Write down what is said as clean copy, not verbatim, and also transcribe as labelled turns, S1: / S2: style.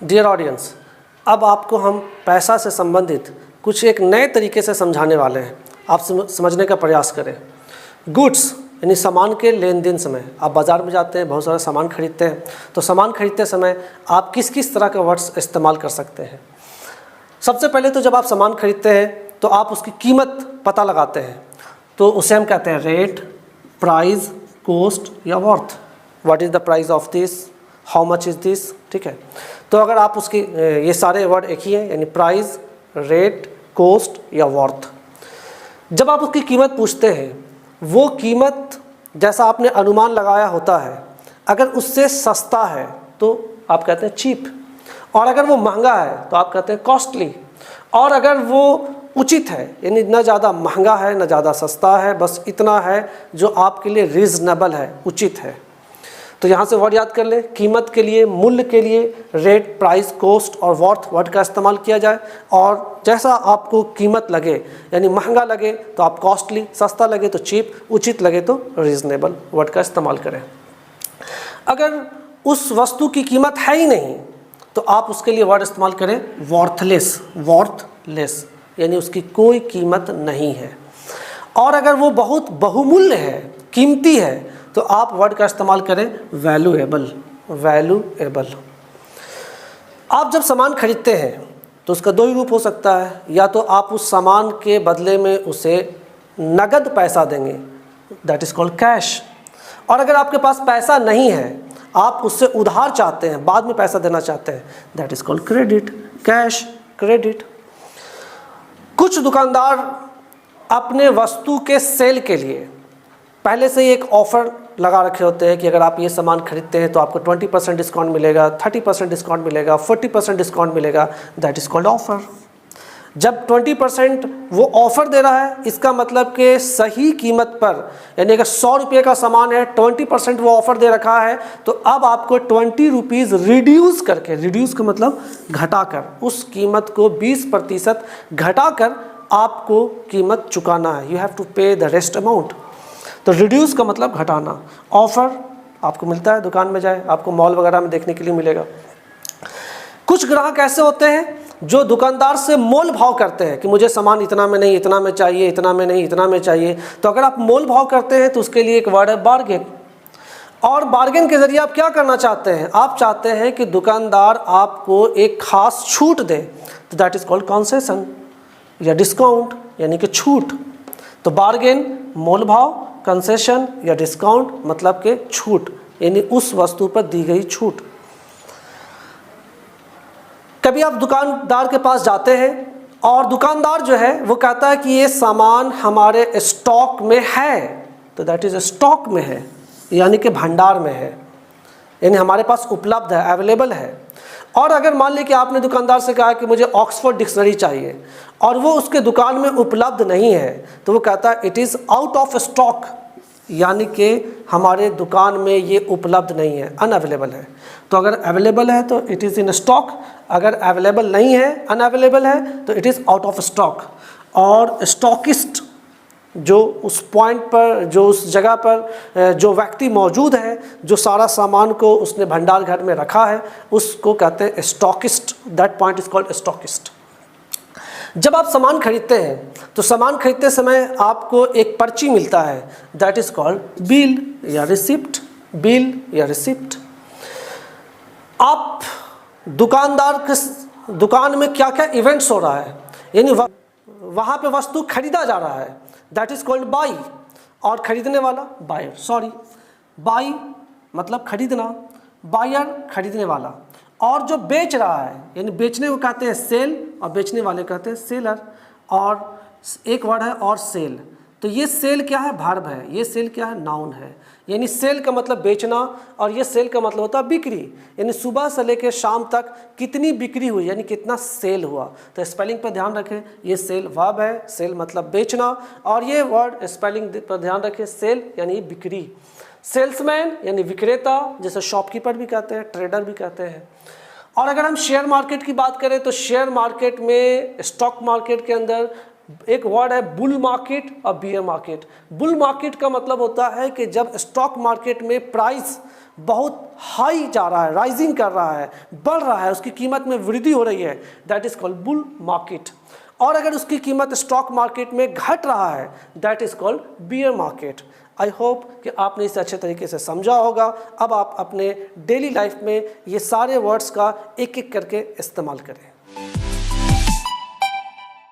S1: Dear audience, अब आपको हम पैसा से संबंधित कुछ एक नए तरीके से समझाने वाले हैं। आप समझने का प्रयास करें। गुड्स यानी सामान के लेन देन समय आप बाज़ार में जाते हैं, बहुत सारा सामान खरीदते हैं, तो सामान खरीदते समय आप किस किस तरह के वर्ड्स इस्तेमाल कर सकते हैं। सबसे पहले तो जब आप सामान खरीदते हैं तो आप उसकी कीमत पता लगाते हैं, तो उसे हम कहते हैं रेट, प्राइस, कॉस्ट या worth. What is the price of this, how much is this, ठीक है। तो अगर आप उसकी ये सारे वर्ड एक ही हैं, यानी प्राइस, रेट, कॉस्ट या वर्थ। जब आप उसकी कीमत पूछते हैं, वो कीमत जैसा आपने अनुमान लगाया होता है, अगर उससे सस्ता है तो आप कहते हैं चीप, और अगर वो महंगा है तो आप कहते हैं कॉस्टली, और अगर वो उचित है यानी न ज़्यादा महंगा है न ज़्यादा सस्ता है, बस इतना है जो आपके लिए रीज़नेबल है, उचित है। तो यहाँ से वर्ड याद कर लें। कीमत के लिए, मूल्य के लिए रेट, प्राइस, कॉस्ट और वर्थ वर्ड का इस्तेमाल किया जाए, और जैसा आपको कीमत लगे यानी महंगा लगे तो आप कॉस्टली, सस्ता लगे तो चीप, उचित लगे तो रीज़नेबल वर्ड का इस्तेमाल करें। अगर उस वस्तु की कीमत है ही नहीं तो आप उसके लिए वर्ड इस्तेमाल करें वर्थलेस, वर्थलेस यानी उसकी कोई कीमत नहीं है। और अगर वो बहुत बहुमूल्य है, कीमती है, तो आप वर्ड का इस्तेमाल करें वैल्यूएबल, वैल्यूएबल। आप जब सामान खरीदते हैं तो उसका दो ही रूप हो सकता है, या तो आप उस सामान के बदले में उसे नगद पैसा देंगे, दैट इज़ कॉल्ड कैश। और अगर आपके पास पैसा नहीं है, आप उससे उधार चाहते हैं, बाद में पैसा देना चाहते हैं, that is called credit, cash, credit. कुछ दुकानदार अपने वस्तु के सेल के लिए पहले से ही एक ऑफ़र लगा रखे होते हैं कि अगर आप ये सामान खरीदते हैं तो आपको 20% डिस्काउंट मिलेगा, 30% डिस्काउंट मिलेगा, 40% डिस्काउंट मिलेगा, दैट इज़ कॉल्ड ऑफ़र। जब 20% वो ऑफ़र दे रहा है, इसका मतलब कि सही कीमत पर, यानी अगर 100 रुपये का सामान है, 20% वो ऑफ़र दे रखा है, तो अब आपको 20 रुपीज़ रिड्यूस करके, रिड्यूस का मतलब घटाकर, उस कीमत को 20% घटाकर आपको कीमत चुकाना है। यू हैव टू पे द रेस्ट अमाउंट। तो रिड्यूस का मतलब घटाना। ऑफ़र आपको मिलता है, दुकान में जाए, आपको मॉल वगैरह में देखने के लिए मिलेगा। कुछ ग्राहक ऐसे होते हैं जो दुकानदार से मोल भाव करते हैं कि मुझे सामान इतना में नहीं, इतना में चाहिए, इतना में नहीं, इतना में चाहिए। तो अगर आप मोल भाव करते हैं तो उसके लिए एक वर्ड है बार्गेन। और बार्गेन के ज़रिए आप क्या करना चाहते हैं? आप चाहते हैं कि दुकानदार आपको एक ख़ास छूट दे, तो दैट इज़ कॉल्ड कॉन्सेशन या डिस्काउंट, यानी कि छूट। तो बार्गेन मोल भाव, कंसेशन या डिस्काउंट मतलब के छूट, यानी उस वस्तु पर दी गई छूट। कभी आप दुकानदार के पास जाते हैं और दुकानदार जो है वो कहता है कि ये सामान हमारे स्टॉक में है, तो दैट इज़ स्टॉक में है, यानी कि भंडार में है, यानी हमारे पास उपलब्ध है, अवेलेबल है। और अगर मान लीजिए कि आपने दुकानदार से कहा कि मुझे ऑक्सफोर्ड डिक्शनरी चाहिए और वो उसके दुकान में उपलब्ध नहीं है, तो वो कहता है it is out of stock, यानी कि हमारे दुकान में ये उपलब्ध नहीं है, अनअवेलेबल है। तो अगर अवेलेबल है तो इट इज़ इन स्टॉक, अगर अवेलेबल नहीं है, अनअवेलेबल है, तो it is out of stock. और स्टॉकिस्ट जो उस पॉइंट पर, जो उस जगह पर जो व्यक्ति मौजूद है, जो सारा सामान को उसने भंडार घर में रखा है, उसको कहते हैं stockist. That point is called stockist. जब आप सामान खरीदते हैं तो सामान खरीदते समय आपको एक पर्ची मिलता है, दैट इज कॉल्ड बिल या रिसिप्ट, बिल या रिसिप्ट। आप दुकानदार के दुकान में क्या क्या इवेंट्स हो रहा है, यानी वहाँ पे वस्तु खरीदा जा रहा है, दैट इज़ कॉल्ड बाई। और खरीदने वाला बायर, सॉरी, बाई मतलब खरीदना, बायर खरीदने वाला, और जो बेच रहा है यानी बेचने को कहते हैं सेल और बेचने वाले कहते हैं सेलर। और एक वर्ड है और सेल, तो ये सेल क्या है? वर्ब है। ये सेल क्या है? नाउन है। यानी सेल का मतलब बेचना और ये सेल का मतलब होता है बिक्री, यानी सुबह से लेकर शाम तक कितनी बिक्री हुई, यानी कितना सेल हुआ। तो स्पेलिंग पर ध्यान रखें, ये सेल वर्ब है, सेल मतलब बेचना, और ये वर्ड स्पेलिंग पर ध्यान रखें, सेल यानी बिक्री। सेल्समैन यानी विक्रेता, जैसे शॉपकीपर भी कहते हैं, ट्रेडर भी कहते हैं। और अगर हम शेयर मार्केट की बात करें तो शेयर मार्केट में, स्टॉक मार्केट के अंदर एक वर्ड है बुल मार्केट और बियर मार्केट। बुल मार्केट का मतलब होता है कि जब स्टॉक मार्केट में प्राइस बहुत हाई जा रहा है, राइजिंग कर रहा है, बढ़ रहा है, उसकी कीमत में वृद्धि हो रही है, that is called bull market. और अगर उसकी कीमत स्टॉक मार्केट में घट रहा है, that is called beer market. I hope कि आपने इसे अच्छे तरीके से समझा होगा। अब आप अपने डेली लाइफ में ये सारे वर्ड्स का एक एक करके इस्तेमाल करें।